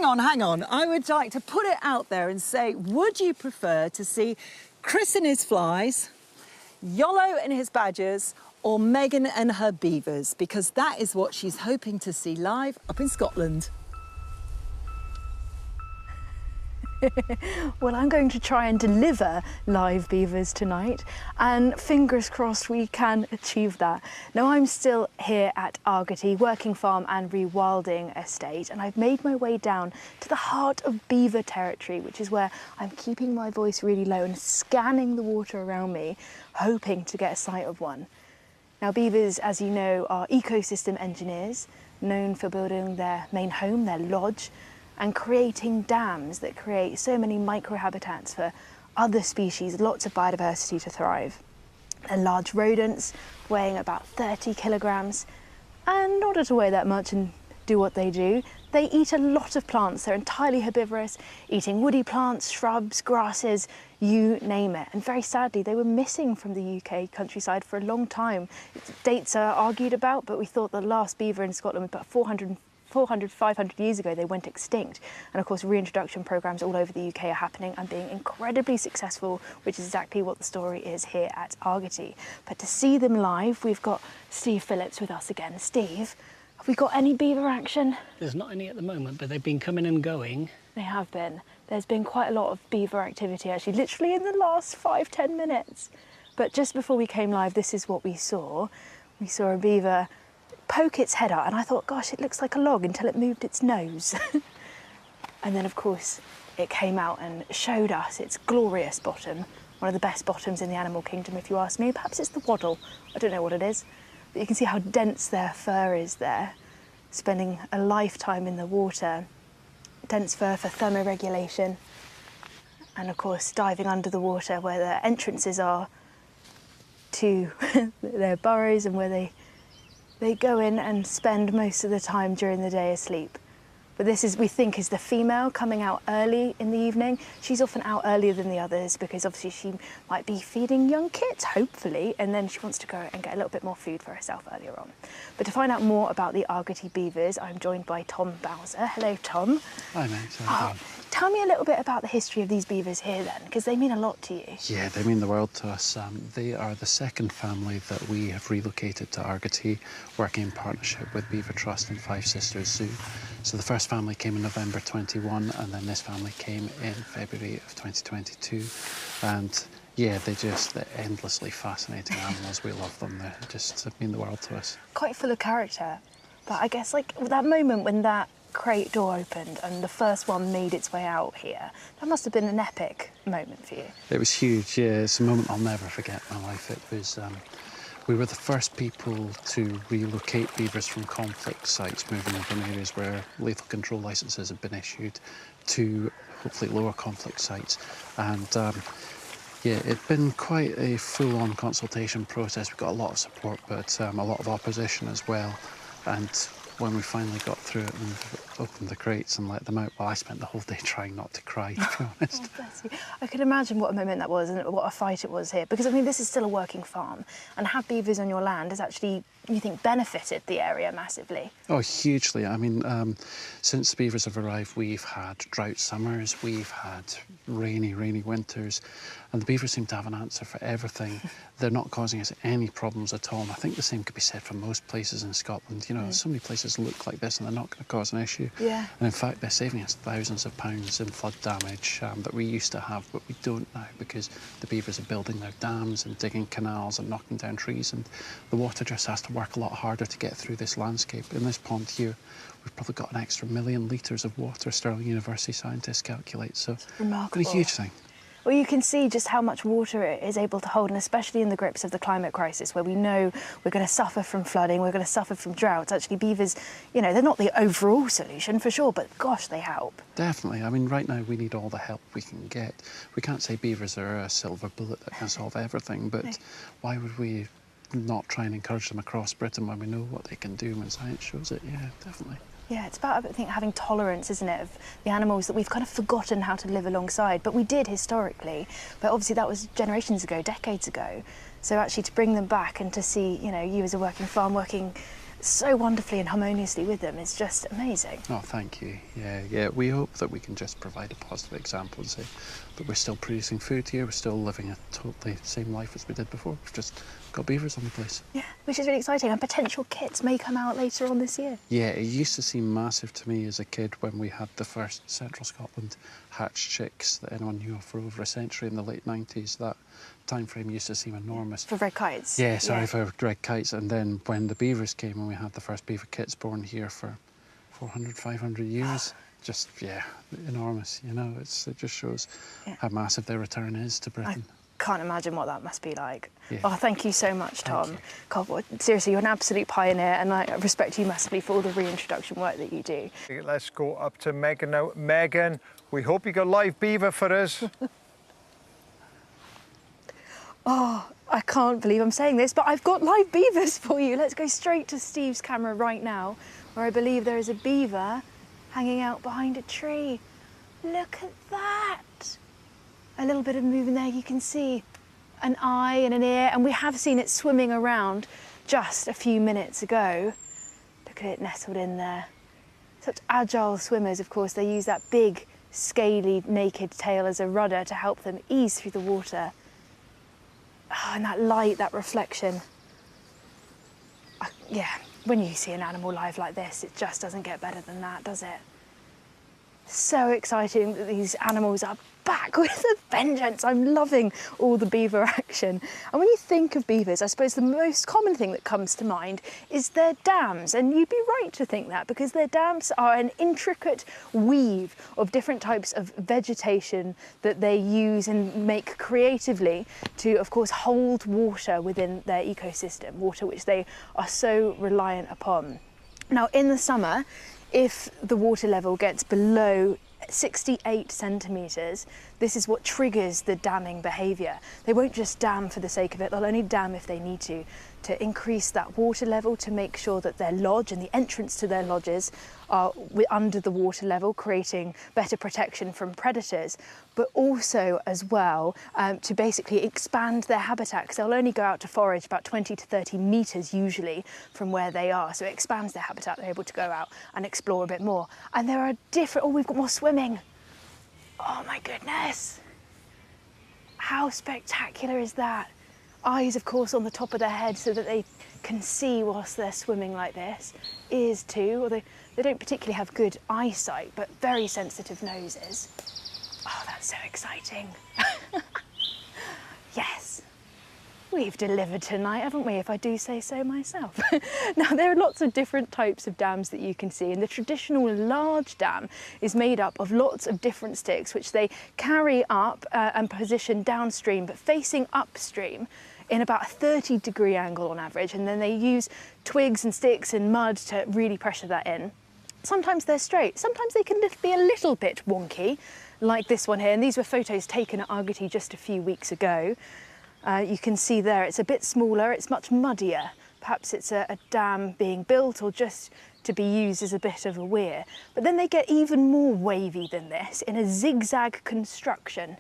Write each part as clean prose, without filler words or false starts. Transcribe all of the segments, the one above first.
hang on. I would like to put it out there and say, would you prefer to see Chris and his flies, Yolo and his badgers, or Megan and her beavers? Because that is what she's hoping to see live up in Scotland. Well, I'm going to try and deliver live beavers tonight, and fingers crossed we can achieve that. Now, I'm still here at Argaty Working Farm and Rewilding Estate, and I've made my way down to the heart of beaver territory, which is where I'm keeping my voice really low and scanning the water around me, hoping to get a sight of one. Now, beavers, as you know, are ecosystem engineers, known for building their main home, their lodge, and creating dams that create so many microhabitats for other species, lots of biodiversity to thrive. They're large rodents weighing about 30 kilograms, and in order to weigh that much and do what they do, they eat a lot of plants. They're entirely herbivorous, eating woody plants, shrubs, grasses, you name it. And very sadly, they were missing from the UK countryside for a long time. Dates are argued about, but we thought the last beaver in Scotland was about 400, 500 years ago. They went extinct. And of course, reintroduction programs all over the UK are happening and being incredibly successful, which is exactly what the story is here at Argaty. But to see them live, we've got Steve Phillips with us again. Steve, have we got any beaver action? There's not any at the moment, but they've been coming and going. They have been. There's been quite a lot of beaver activity actually, literally in the last 5–10 minutes. But just before we came live, this is what we saw. We saw a beaver poke its head out, and I thought, gosh, it looks like a log, until it moved its nose. And then, of course, it came out and showed us its glorious bottom, one of the best bottoms in the animal kingdom, if you ask me. Perhaps it's the waddle, I don't know what it is, but you can see how dense their fur is there, spending a lifetime in the water. Dense fur for thermoregulation, and of course diving under the water where their entrances are to their burrows, and where they go in and spend most of the time during the day asleep. But this is, we think, is the female coming out early in the evening. She's often out earlier than the others because obviously she might be feeding young kits, hopefully, and then she wants to go and get a little bit more food for herself earlier on. But to find out more about the Argaty beavers, I'm joined by Tom Bowser. Hello, Tom. Hi, mate. Tell me a little bit about the history of these beavers here then, because they mean a lot to you. Yeah, they mean the world to us. They are the second family that we have relocated to Argaty, working in partnership with Beaver Trust and Five Sisters Zoo. So the first family came in November 21, and then this family came in February of 2022. And yeah, they're endlessly fascinating animals. We love them. They just mean the world to us. Quite full of character. But I guess, like, that moment when that crate door opened and the first one made its way out here, that must have been an epic moment for you. It was huge, yeah. It's a moment I'll never forget in my life. It was, we were the first people to relocate beavers from conflict sites, moving them from areas where lethal control licenses had been issued to hopefully lower conflict sites. And yeah, it'd been quite a full-on consultation process. We got a lot of support, but a lot of opposition as well. And when we finally got through it and opened the crates and let them out, well, I spent the whole day trying not to cry, to be honest. Oh, bless you. I could imagine what a moment that was and what a fight it was here, because I mean, this is still a working farm, and have beavers on your land has actually, you think, benefited the area massively? Oh, hugely. I mean, since the beavers have arrived, we've had drought summers, we've had rainy winters, and the beavers seem to have an answer for everything. They're not causing us any problems at all, and I think the same could be said for most places in Scotland. You know, so many places look like this and they're not going to cause an issue. Yeah. And in fact, they're saving us thousands of pounds in flood damage that we used to have, but we don't now, because the beavers are building their dams and digging canals and knocking down trees, and the water just has to work a lot harder to get through this landscape. In this pond here, we've probably got an extra 1 million litres of water, Stirling University scientists calculate, so it's remarkable. a huge thing. Well, you can see just how much water it is able to hold, and especially in the grips of the climate crisis, where we know we're going to suffer from flooding, we're going to suffer from droughts. Actually, beavers, you know, they're not the overall solution for sure, but gosh, they help. Definitely. I mean, right now we need all the help we can get. We can't say beavers are a silver bullet that can solve everything, but why would we not try and encourage them across Britain when we know what they can do when science shows it? Yeah, definitely. Yeah, it's about, I think, having tolerance, isn't it, of the animals that we've kind of forgotten how to live alongside. But we did historically, but obviously that was generations ago, decades ago. So actually to bring them back and to see, you know, you as a working farm working so wonderfully and harmoniously with them. It's just amazing. Oh, thank you. Yeah. We hope that we can just provide a positive example and say that we're still producing food here, we're still living a totally same life as we did before. We've just got beavers on the place. Yeah, which is really exciting, and potential kits may come out later on this year. Yeah, it used to seem massive to me as a kid when we had the first Central Scotland hatched chicks that anyone knew of for over a century in the late 90s. That time frame used to seem enormous. For red kites? Yeah, sorry, for red kites. And then when the beavers came and we had the first beaver kits born here for 400, 500 years, just, yeah, enormous, you know. It just shows how massive their return is to Britain. I can't imagine what that must be like. Yeah. Oh, thank you so much, Tom. Thank you. God, seriously, you're an absolute pioneer, and I respect you massively for all the reintroduction work that you do. Let's go up to Megan now. Megan, we hope you got live beaver for us. Oh, I can't believe I'm saying this, but I've got live beavers for you. Let's go straight to Steve's camera right now, where I believe there is a beaver hanging out behind a tree. Look at that. A little bit of movement there, you can see an eye and an ear, and we have seen it swimming around just a few minutes ago. Look at it nestled in there. Such agile swimmers, of course. They use that big, scaly, naked tail as a rudder to help them ease through the water. Oh, and that light, that reflection. Yeah, when you see an animal live like this, it just doesn't get better than that, does it? So exciting that these animals are back with a vengeance. I'm loving all the beaver action. And when you think of beavers, I suppose the most common thing that comes to mind is their dams. And you'd be right to think that, because their dams are an intricate weave of different types of vegetation that they use and make creatively to, of course, hold water within their ecosystem, water which they are so reliant upon. Now, in the summer, if the water level gets below 68 centimetres, this is what triggers the damming behaviour. They won't just dam for the sake of it, they'll only dam if they need to increase that water level, to make sure that their lodge and the entrance to their lodges are under the water level, creating better protection from predators, but also as well to basically expand their habitat, because they'll only go out to forage about 20 to 30 metres usually from where they are. So it expands their habitat, they're able to go out and explore a bit more. And there are different, oh, we've got more swimming. Oh my goodness. How spectacular is that? Eyes, of course, on the top of their head so that they can see whilst they're swimming like this. Ears too, although they don't particularly have good eyesight, but very sensitive noses. Oh, that's so exciting. Yes, we've delivered tonight, haven't we, if I do say so myself. Now, there are lots of different types of dams that you can see, and the traditional large dam is made up of lots of different sticks which they carry up and position downstream, but facing upstream in about a 30-degree angle on average, and then they use twigs and sticks and mud to really pressure that in. Sometimes they're straight, sometimes they can be a little bit wonky, like this one here, and these were photos taken at Argaty just a few weeks ago. You can see there it's a bit smaller, it's much muddier. Perhaps it's a dam being built or just to be used as a bit of a weir. But then they get even more wavy than this in a zigzag construction.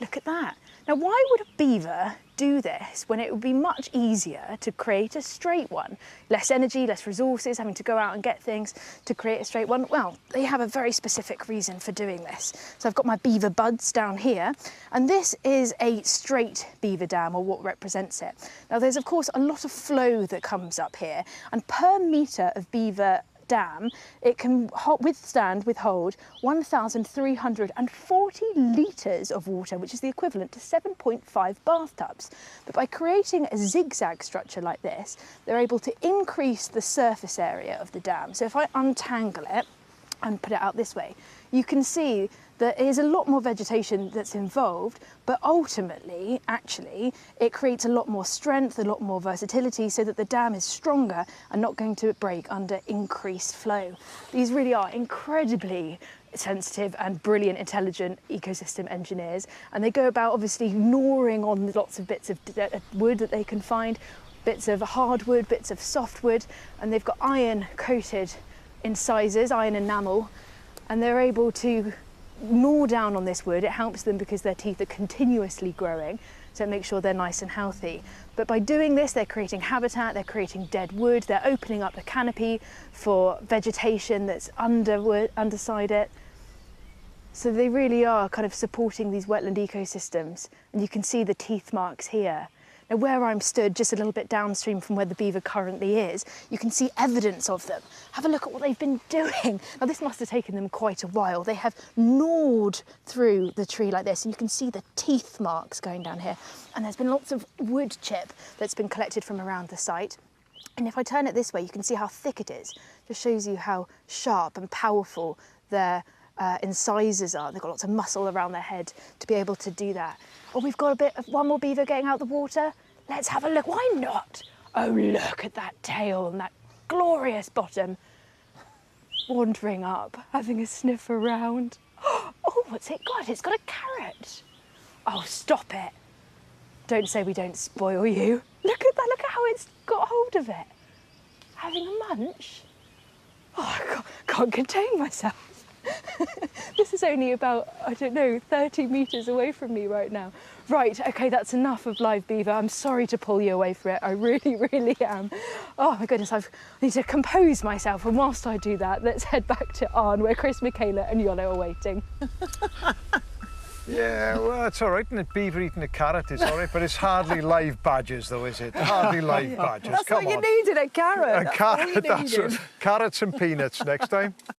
Look at that. Now, why would a beaver do this when it would be much easier to create a straight one? Less energy, less resources, having to go out and get things to create a straight one. Well, they have a very specific reason for doing this. So I've got my beaver buds down here, and this is a straight beaver dam, or what represents it. Now, there's of course a lot of flow that comes up here, and per metre of beaver dam, it can withhold 1,340 litres of water, which is the equivalent to 7.5 bathtubs. But by creating a zigzag structure like this, they're able to increase the surface area of the dam. So if I untangle it and put it out this way, you can see that there's a lot more vegetation that's involved, but ultimately, actually, it creates a lot more strength, a lot more versatility, so that the dam is stronger and not going to break under increased flow. These really are incredibly sensitive and brilliant, intelligent ecosystem engineers, and they go about obviously gnawing on lots of bits of wood that they can find, bits of hardwood, bits of softwood, and they've got iron coated incisors, iron enamel, and they're able to gnaw down on this wood. It helps them because their teeth are continuously growing, to make sure they're nice and healthy. But by doing this, they're creating habitat, they're creating dead wood, they're opening up the canopy for vegetation that's underside it. So they really are kind of supporting these wetland ecosystems. And you can see the teeth marks here. Now, where I'm stood, just a little bit downstream from where the beaver currently is, you can see evidence of them. Have a look at what they've been doing. Now, this must have taken them quite a while. They have gnawed through the tree like this, and you can see the teeth marks going down here. And there's been lots of wood chip that's been collected from around the site. And if I turn it this way, you can see how thick it is. Just shows you how sharp and powerful their incisors are. They've got lots of muscle around their head to be able to do that. Oh, we've got one more beaver getting out the water. Let's have a look. Why not? Oh, look at that tail and that glorious bottom. Wandering up, having a sniff around. Oh, what's it got? It's got a carrot. Oh, stop it. Don't say we don't spoil you. Look at that. Look at how it's got hold of it. Having a munch. Oh, I can't contain myself. This is only about, I don't know, 30 metres away from me right now. Right, okay, that's enough of live beaver. I'm sorry to pull you away from it. I really, really am. Oh my goodness, I need to compose myself. And whilst I do that, let's head back to Arn, where Chris, Michaela and Yolo are waiting. Yeah, well, it's all right, isn't it? Beaver eating a carrot is all right, but it's hardly live badgers, though, is it? Hardly live badgers. That's Come what on. you needed, a carrot. A carrot, That's all you needed. Carrots and peanuts next time.